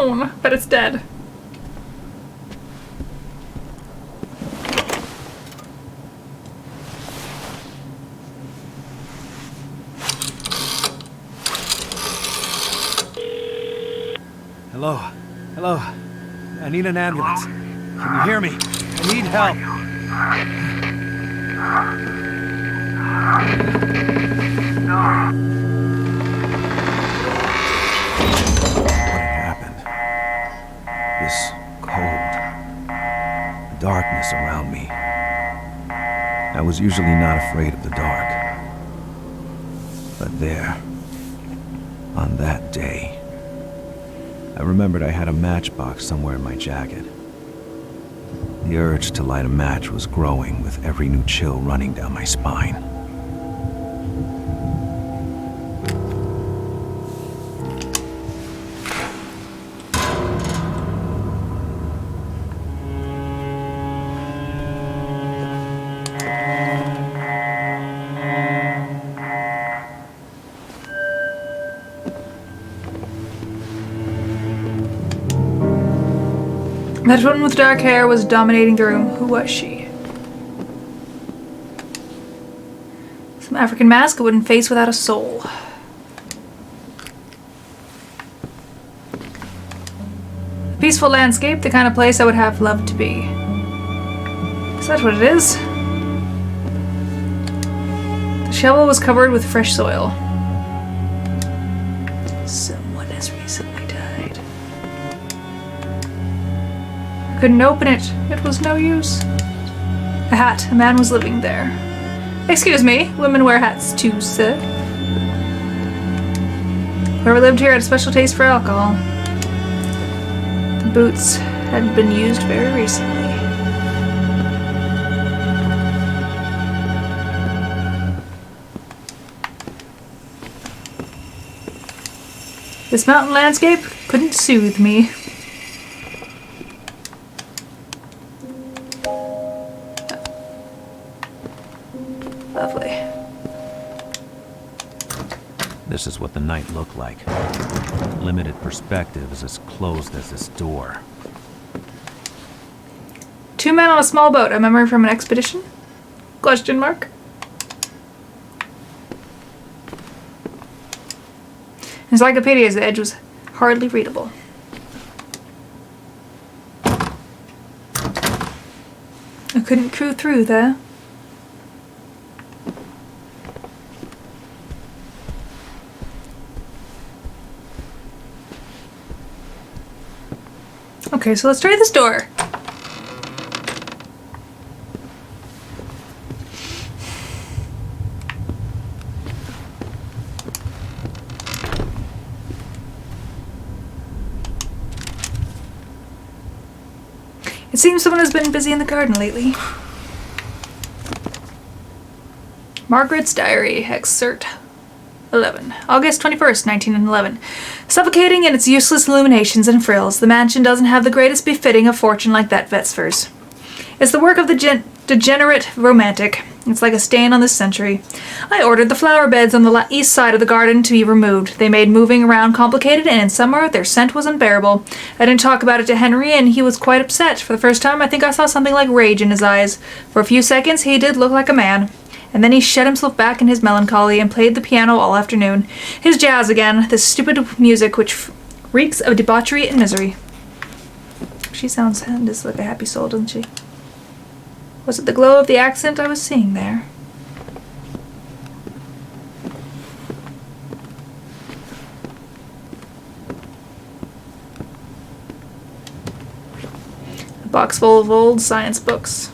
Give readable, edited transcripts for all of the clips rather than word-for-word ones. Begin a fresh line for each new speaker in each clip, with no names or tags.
phone, but it's dead.
Hello? Hello? I need an ambulance. Can you hear me? I need help. What had happened? This cold, the darkness around me. I was usually not afraid of the dark. But there, on that day, I remembered I had a matchbox somewhere in my jacket. The urge to light a match was growing with every new chill running down my spine.
That woman with dark hair was dominating the room. Who was she? Some African mask, a wooden face without a soul. A peaceful landscape, the kind of place I would have loved to be. Is that what it is? The shovel was covered with fresh soil. Someone has recently died. I couldn't open it. It was no use. A hat. A man was living there. Excuse me. Women wear hats too, sir. Whoever lived here had a special taste for alcohol. The boots hadn't been used very recently. This mountain landscape couldn't soothe me. Lovely.
This is what the night looked like. Limited perspective is as closed as this door.
2 men on a small boat. A memory from an expedition? Question mark. Encyclopedia's edge was hardly readable. I couldn't crew through there. Okay, so let's try this door. It seems someone has been busy in the garden lately. Margaret's Diary, excerpt 11. August 21st, 1911. Suffocating in its useless illuminations and frills, the mansion doesn't have the greatest befitting of fortune like that Vetsford's. It's the work of the degenerate romantic. It's like a stain on this century. I ordered the flower beds on the east side of the garden to be removed. They made moving around complicated, and in summer their scent was unbearable. I didn't talk about it to Henry, and he was quite upset. For the first time, I think I saw something like rage in his eyes. For a few seconds, he did look like a man. And then he shut himself back in his melancholy and played the piano all afternoon. His jazz again, this stupid music which reeks of debauchery and misery. She sounds just like a happy soul, doesn't she? Was it the glow of the accent I was seeing there? A box full of old science books.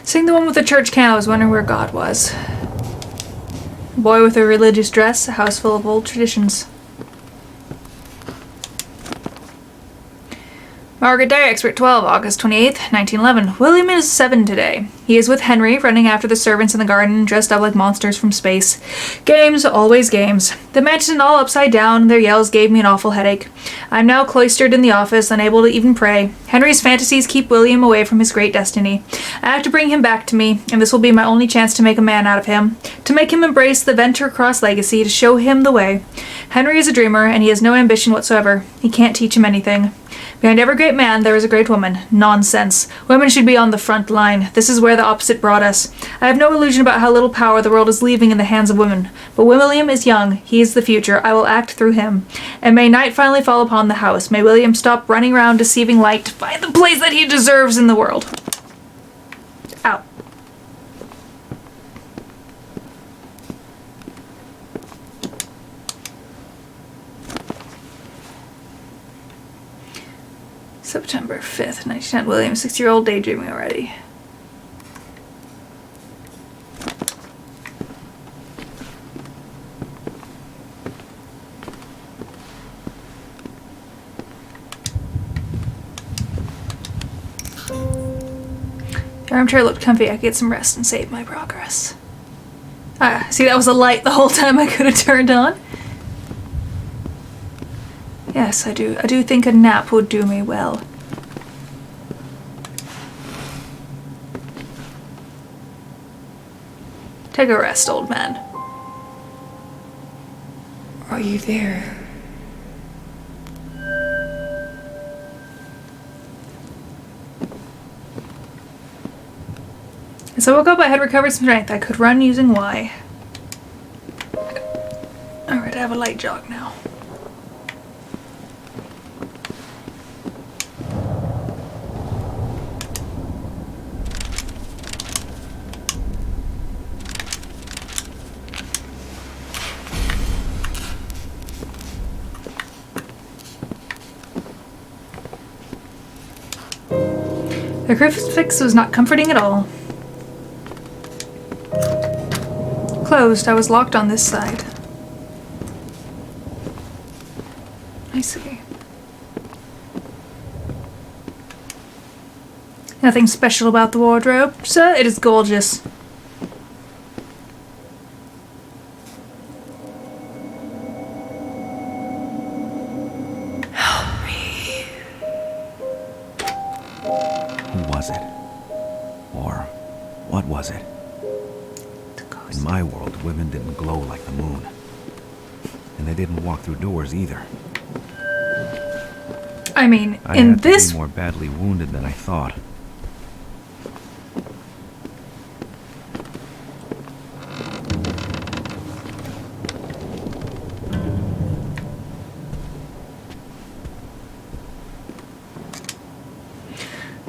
Seeing the one with the church can, I was wondering where God was. A boy with a religious dress, a house full of old traditions. Margaret Diary, Expert 12, August 28th, 1911. William is 7 today. He is with Henry, running after the servants in the garden, dressed up like monsters from space. Games, always games. The mansion all upside down, and their yells gave me an awful headache. I'm now cloistered in the office, unable to even pray. Henry's fantasies keep William away from his great destiny. I have to bring him back to me, and this will be my only chance to make a man out of him, to make him embrace the Venture Cross legacy, to show him the way. Henry is a dreamer, and he has no ambition whatsoever. He can't teach him anything. Behind every great man, there is a great woman. Nonsense. Women should be on the front line. This is where the opposite brought us. I have no illusion about how little power the world is leaving in the hands of women. But William is young. He is the future. I will act through him. And may night finally fall upon the house. May William stop running around deceiving light to find the place that he deserves in the world. Ow. September 5th, 1910. William, 6-year-old, daydreaming already. The armchair looked comfy. I could get some rest and save my progress. Ah, see, that was a light the whole time I could have turned on. Yes, I do. I do think a nap would do me well. Take a rest, old man.
Are you there?
As I woke up, I had recovered some strength. I could run using Y. Alright, I have a light jog now. The crucifix was not comforting at all. Closed. I was locked on this side. I see. Nothing special about the wardrobe, sir. It is gorgeous.
Who was it? Or what was it? In my world, women didn't glow like the moon. And they didn't walk through doors either.
I mean,
I
in
had to
this...
be more badly wounded than I thought.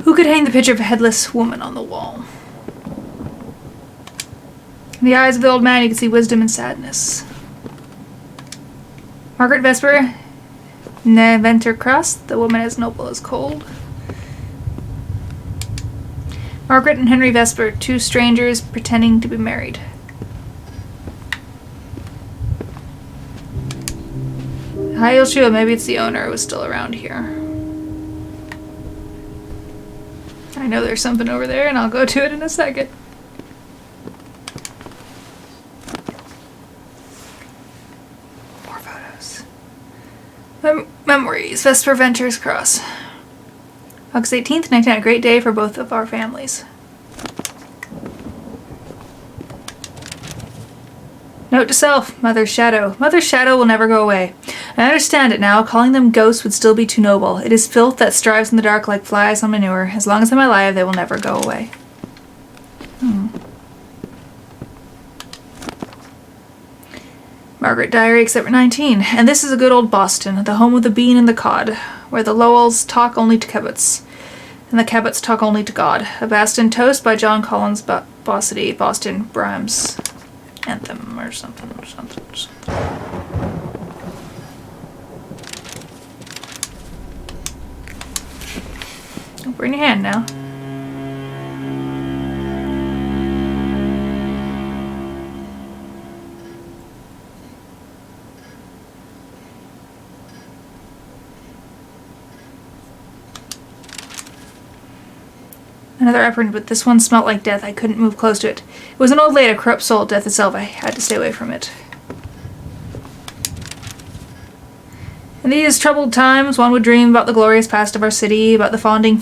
Who could hang the picture of a headless woman on the wall? In the eyes of the old man, you could see wisdom and sadness. Margaret Vesper, ne Venture Cross, the woman as noble as cold. Margaret and Henry Vesper, two strangers pretending to be married. High heel shoe, maybe it's the owner who was still around here. I know there's something over there, and I'll go to it in a second. More photos. Memories. Vesper Ventures Cross. August 18th, 19, a great day for both of our families. Note to self, Mother's Shadow. Mother's Shadow will never go away. I understand it now. Calling them ghosts would still be too noble. It is filth that strives in the dark like flies on manure. As long as I'm alive, they will never go away. Margaret Diary, except 19. And this is a good old Boston, the home of the bean and the cod, where the Lowells talk only to Kebbuts, and the Kebbuts talk only to God. A Boston Toast by John Collins Bossidy, Boston Brahms Anthem, or something. Bring your hand now. Another effort, but this one smelt like death. I couldn't move close to it. It was an old lady, a corrupt soul, death itself. I had to stay away from it. In these troubled times, one would dream about the glorious past of our city, about the founding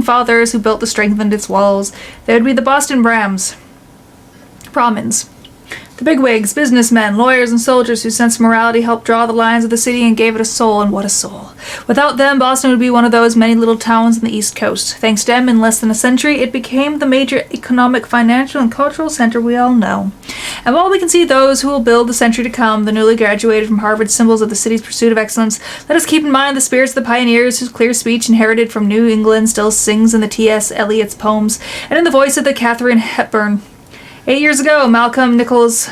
fathers who built and strengthened its walls. They would be the Boston Brahmins. The bigwigs, businessmen, lawyers, and soldiers whose sense of morality helped draw the lines of the city and gave it a soul, and what a soul. Without them, Boston would be one of those many little towns on the East Coast. Thanks to them, in less than a century, it became the major economic, financial, and cultural center we all know. And while we can see those who will build the century to come, the newly graduated from Harvard symbols of the city's pursuit of excellence, let us keep in mind the spirits of the pioneers whose clear speech inherited from New England still sings in the T.S. Eliot's poems, and in the voice of the Katharine Hepburn. 8 years ago, Malcolm Nichols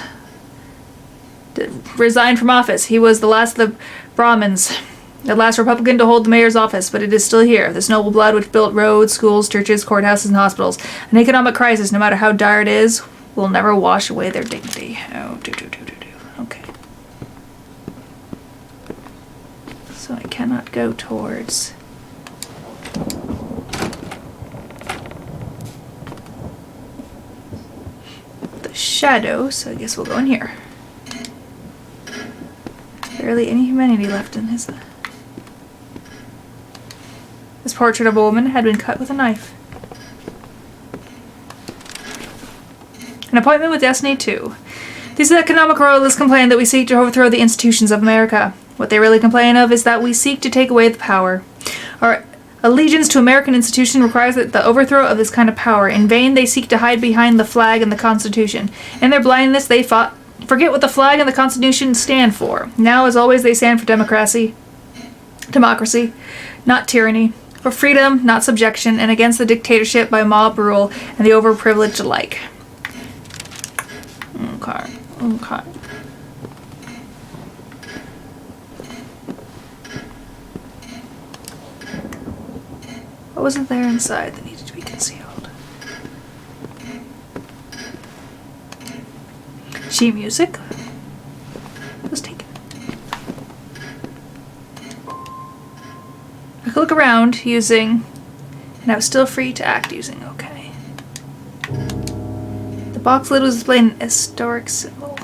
resigned from office. He was the last of the Brahmins, the last Republican to hold the mayor's office, but it is still here. This noble blood which built roads, schools, churches, courthouses, and hospitals. An economic crisis, no matter how dire it is, will never wash away their dignity. Oh, okay. So I cannot go towards... the shadow, so I guess we'll go in here. Barely any humanity left in his... This portrait of a woman had been cut with a knife. An appointment with Destiny 2. These economic royalists complain that we seek to overthrow the institutions of America. What they really complain of is that we seek to take away the power. Our allegiance to American institution requires the overthrow of this kind of power. In vain they seek to hide behind the flag and the Constitution. In their blindness they forget what the flag and the Constitution stand for. Now, as always, they stand for democracy, not tyranny, for freedom, not subjection, and against the dictatorship by mob rule and the overprivileged alike. Okay. What wasn't there inside that needed to be concealed? Sheet music was taken. I could look around using, and I was still free to act using okay. The box lid was displaying an historic symbol.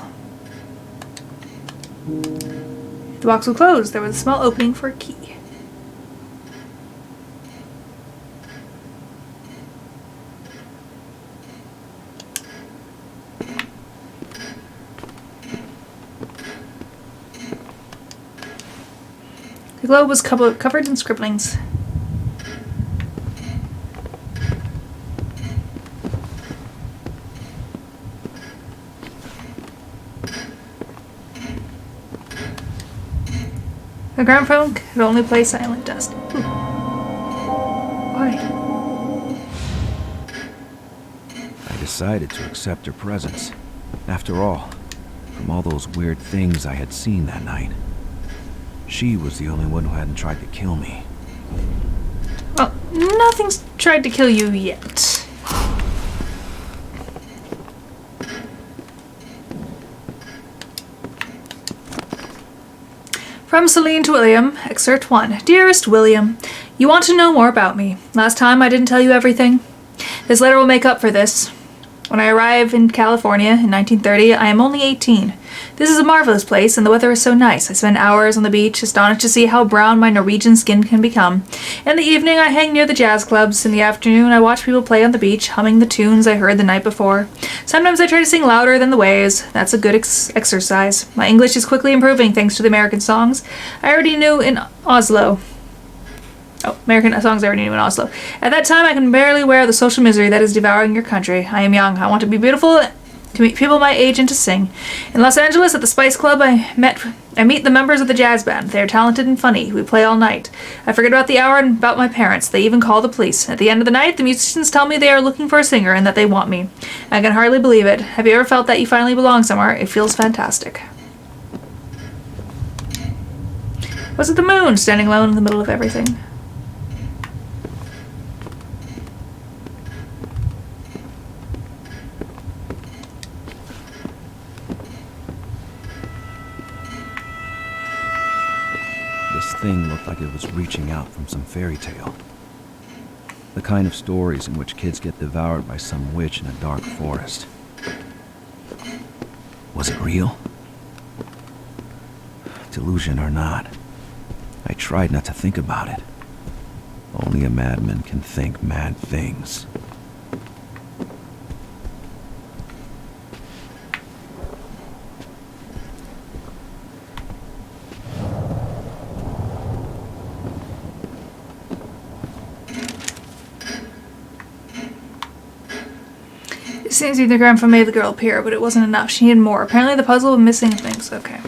The box was closed. There was a small opening for a key. The globe was covered in scribblings. The gramophone could only play Silent Dust. Why?
I decided to accept her presence. After all, from all those weird things I had seen that night, she was the only one who hadn't tried to kill me.
Well, nothing's tried to kill you yet. From Celine to William, Excerpt 1. Dearest William, you want to know more about me. Last time I didn't tell you everything. This letter will make up for this. When I arrived in California in 1930, I am only 18. This is a marvelous place, and the weather is so nice. I spend hours on the beach, astonished to see how brown my Norwegian skin can become. In the evening, I hang near the jazz clubs. In the afternoon, I watch people play on the beach, humming the tunes I heard the night before. Sometimes I try to sing louder than the waves. That's a good exercise. My English is quickly improving thanks to the American songs I already knew in Oslo. American songs I already knew in Oslo. At that time, I can barely wear the social misery that is devouring your country. I am young. I want to be beautiful, to meet people my age, and to sing. In Los Angeles, at the Spice Club, I meet the members of the jazz band. They are talented and funny. We play all night. I forget about the hour and about my parents. They even call the police. At the end of the night, the musicians tell me they are looking for a singer and that they want me. I can hardly believe it. Have you ever felt that you finally belong somewhere? It feels fantastic. Was it the moon standing alone in the middle of everything?
This thing looked like it was reaching out from some fairy tale. The kind of stories in which kids get devoured by some witch in a dark forest. Was it real? Delusion or not, I tried not to think about it. Only a madman can think mad things.
It seems either Grandpa made the girl appear, but it wasn't enough. She needed more. Apparently the puzzle was missing things. Okay.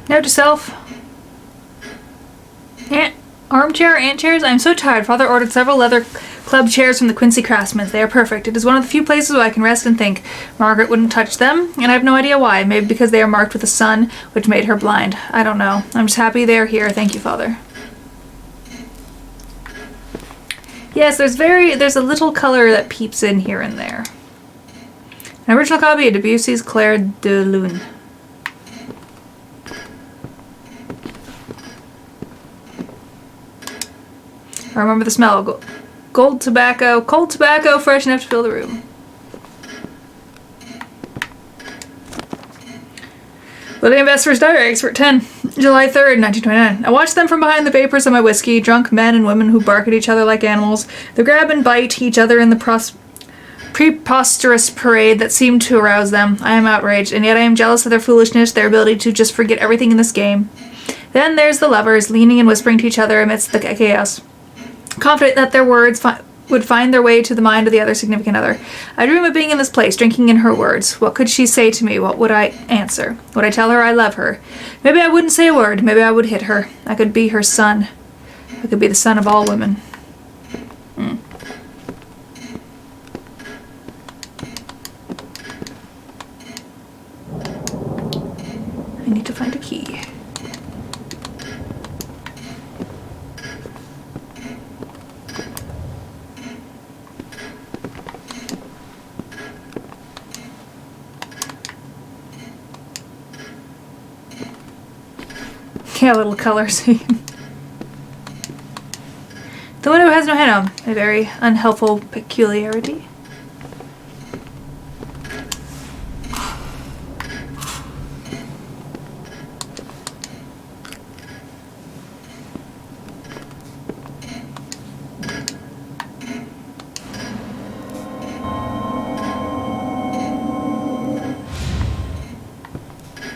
Note to self. Armchair, ant chairs? I'm so tired. Father ordered several leather club chairs from the Quincy Craftsmans. They are perfect. It is one of the few places where I can rest and think. Margaret wouldn't touch them, and I have no idea why. Maybe because they are marked with a sun, which made her blind. I don't know. I'm just happy they are here. Thank you, Father. Yes, there's a little color that peeps in here and there. An original copy of Debussy's Clair de Lune. I remember the smell. Cold tobacco, fresh enough to fill the room. Lydia Vesper's Diary, Expert 10, July 3rd, 1929. I watched them from behind the vapors of my whiskey, drunk men and women who bark at each other like animals. They grab and bite each other in the preposterous parade that seemed to arouse them. I am outraged, and yet I am jealous of their foolishness, their ability to just forget everything in this game. Then there's the lovers, leaning and whispering to each other amidst the chaos. Confident that their words would find their way to the mind of the other significant other. I dream of being in this place, drinking in her words. What could she say to me? What would I answer? Would I tell her I love her? Maybe I wouldn't say a word. Maybe I would hit her. I could be her son. I could be the son of all women. I need to find a key. Yeah, a little color scene. The window has no handle. A very unhelpful peculiarity.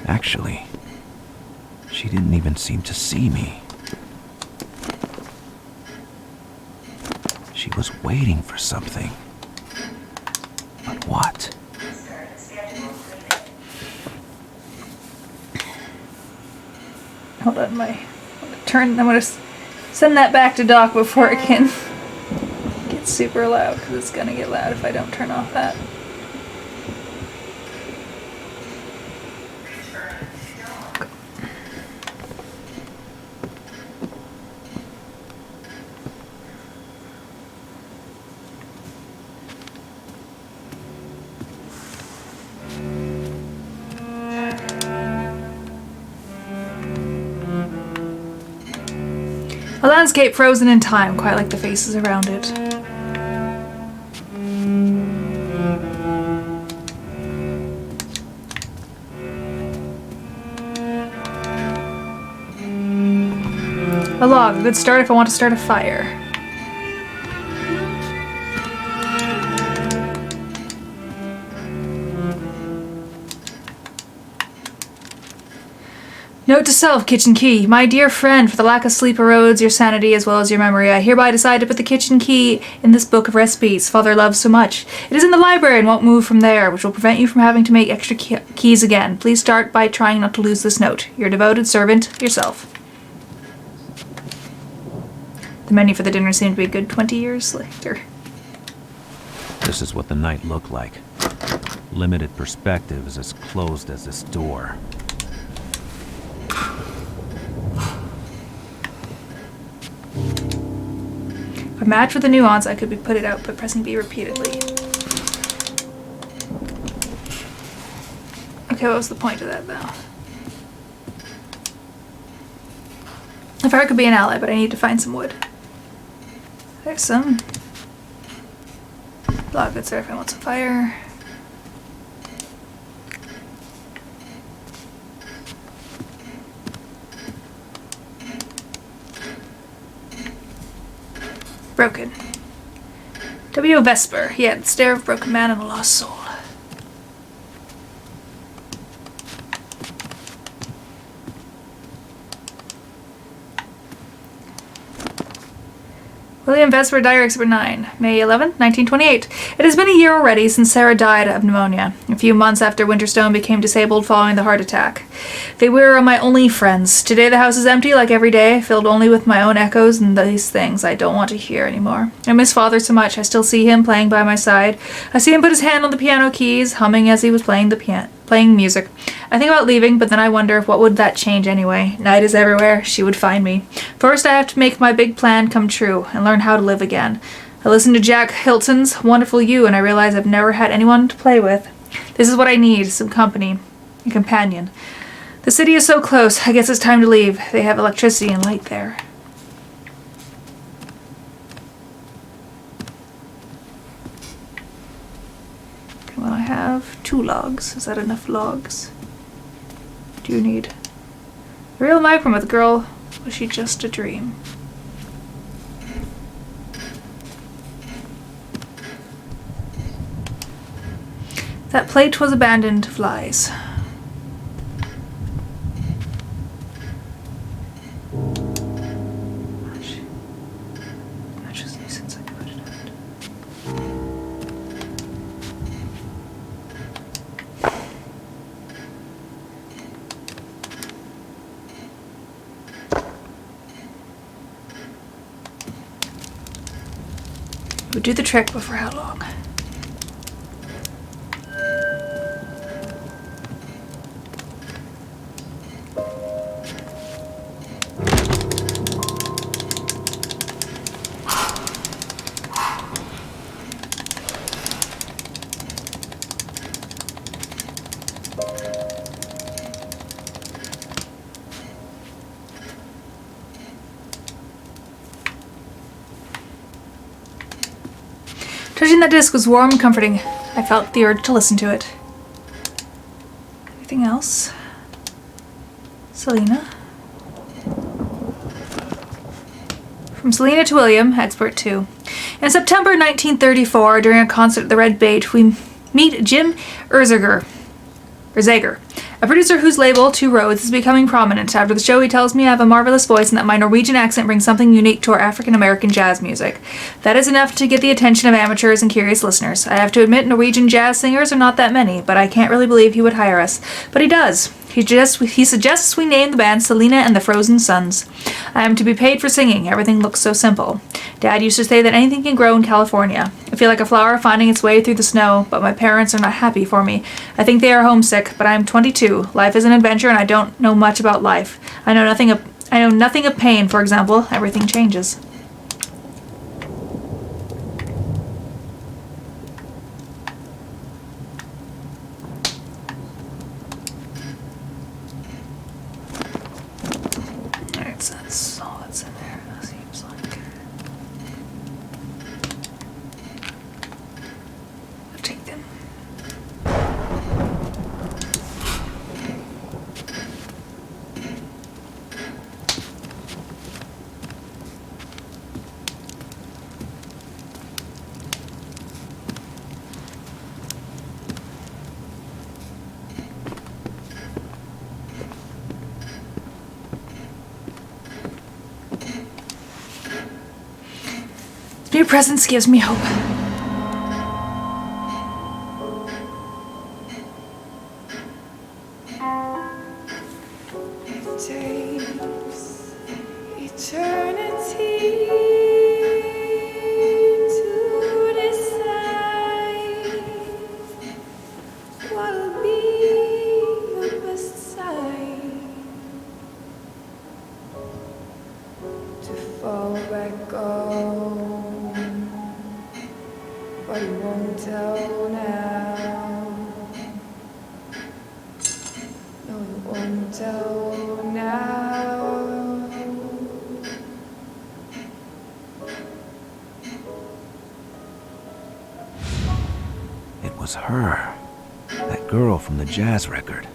Actually, she didn't even seem to see me. She was waiting for something. But what?
Hold on, I'm gonna send that back to Doc before it can get super loud, because it's gonna get loud if I don't turn off that. A landscape frozen in time, quite like the faces around it. A log, a good start if I want to start a fire. Note to self, kitchen key. My dear friend, for the lack of sleep erodes your sanity as well as your memory. I hereby decide to put the kitchen key in this book of recipes Father loves so much. It is in the library and won't move from there, which will prevent you from having to make extra keys again. Please start by trying not to lose this note. Your devoted servant, yourself. The menu for the dinner seemed to be a good 20 years later.
This is what the night looked like. Limited perspective is as closed as this door.
If I match with the nuance, I could be put it out by pressing B repeatedly. Okay, what was the point of that, though? The fire could be an ally, but I need to find some wood. There's some. Log goods there if I want some fire. Broken. W. Vesper. Yeah, the stare of a broken man and a lost soul. William Vesper, Diary Exhibit 9, May 11, 1928. It has been a year already since Sarah died of pneumonia, a few months after Winterstone became disabled following the heart attack. They were my only friends. Today the house is empty like every day, filled only with my own echoes and these things I don't want to hear anymore. I miss Father so much. I still see him playing by my side. I see him put his hand on the piano keys, humming as he was playing music. I think about leaving, but then I wonder what would that change anyway. Night is everywhere. She would find me. First, I have to make my big plan come true and learn how to live again. I listen to Jack Hilton's Wonderful You, and I realize I've never had anyone to play with. This is what I need, some company, a companion. The city is so close. I guess it's time to leave. They have electricity and light there. Well, I have 2 logs. Is that enough logs? Do you need a real microphone with the girl? Was she just a dream? That plate was abandoned to flies. Much as nuisance I could put it out. Would do the trick, but for how long? Touching that disc was warm and comforting. I felt the urge to listen to it. Anything else? Selena? From Selena to William, Expert 2. In September 1934, during a concert at the Red Bait, we meet Jim Erzager, a producer whose label, Two Roads, is becoming prominent. After the show, he tells me I have a marvelous voice and that my Norwegian accent brings something unique to our African-American jazz music. That is enough to get the attention of amateurs and curious listeners. I have to admit, Norwegian jazz singers are not that many, but I can't really believe he would hire us. But he does. He suggests we name the band Selena and the Frozen Suns. I am to be paid for singing. Everything looks so simple. Dad used to say that anything can grow in California. I feel like a flower finding its way through the snow, but my parents are not happy for me. I think they are homesick, but I am 22. Life is an adventure and I don't know much about life. I know nothing of pain, for example. Everything changes. So that's all that's in there, it seems like. I'll take them. new presence gives me hope.
It takes eternity to decide what'll be the best side to fall back on, but you won't tell now. No, you won't tell now.
It was her. That girl from the jazz record.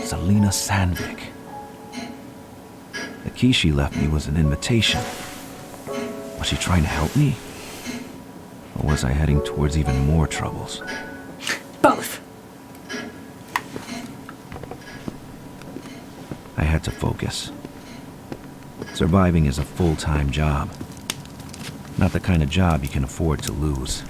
Selena Sandvik. The key she left me was an invitation. Was she trying to help me? Or was I heading towards even more troubles?
Both.
I had to focus. Surviving is a full-time job. Not the kind of job you can afford to lose.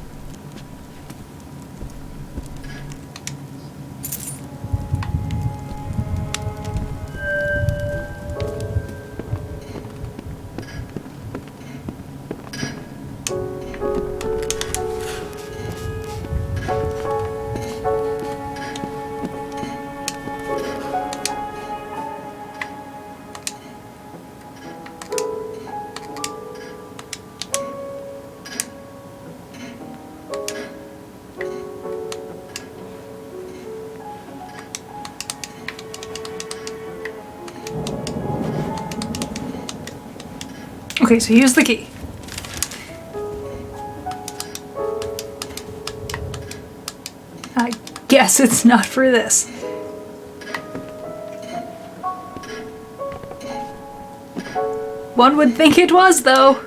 Okay, so use the key. I guess it's not for this. One would think it was, though.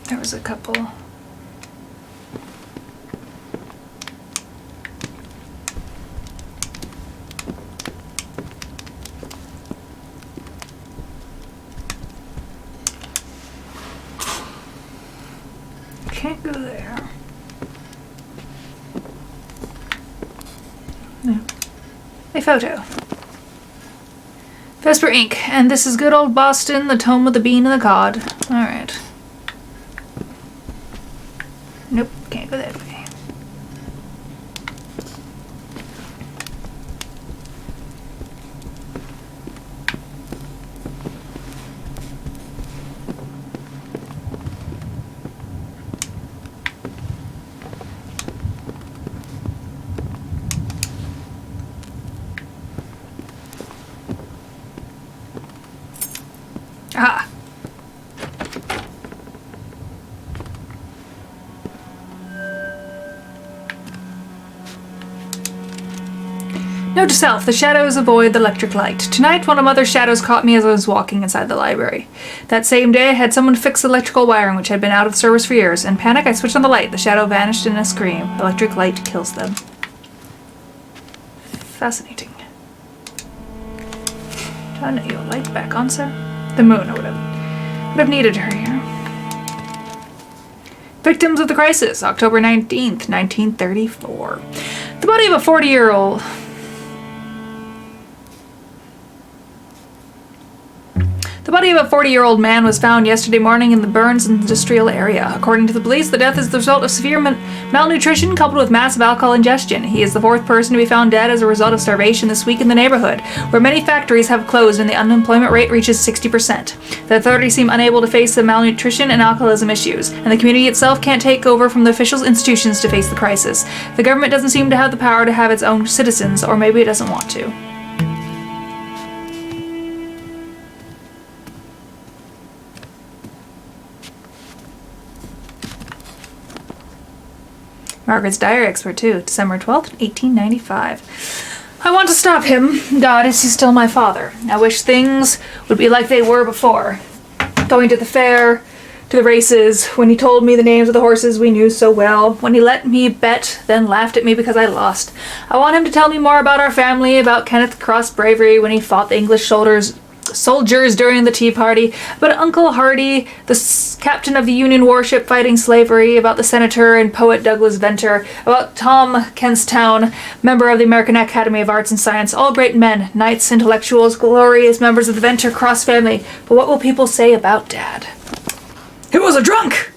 There was a couple. Can't go there. No. A photo. Vesper Inc. And this is good old Boston, the tome of the bean and the cod. Alright. Nope, can't go that way. Ah. Note to self, the shadows avoid the electric light. Tonight, one of Mother's shadows caught me as I was walking inside the library. That same day, I had someone fix the electrical wiring which had been out of service for years. In panic, I switched on the light. The shadow vanished in a scream. Electric light kills them. Fascinating. Turn your light back on, sir? The moon, would have needed her here. Victims of the crisis, October 19th, 1934. The body of a 40-year-old... The body of a 40-year-old man was found yesterday morning in the Burns industrial area. According to the police, the death is the result of severe malnutrition coupled with massive alcohol ingestion. He is the fourth person to be found dead as a result of starvation this week in the neighborhood, where many factories have closed and the unemployment rate reaches 60%. The authorities seem unable to face the malnutrition and alcoholism issues, and the community itself can't take over from the official institutions to face the crisis. The government doesn't seem to have the power to have its own citizens, or maybe it doesn't want to. Margaret's diary expert too, December 12th, 1895. I want to stop him. God, is he still my father? I wish things would be like they were before. Going to the fair, to the races, when he told me the names of the horses we knew so well, when he let me bet, then laughed at me because I lost. I want him to tell me more about our family, about Kenneth Cross' bravery when he fought the English soldiers during the Tea Party, about Uncle Hardy, the captain of the Union warship fighting slavery, about the senator and poet Douglas Venter, about Tom Kenstown, member of the American Academy of Arts and Science, all great men, knights, intellectuals, glorious members of the Venter Cross family. But what will people say about Dad? He was a drunk!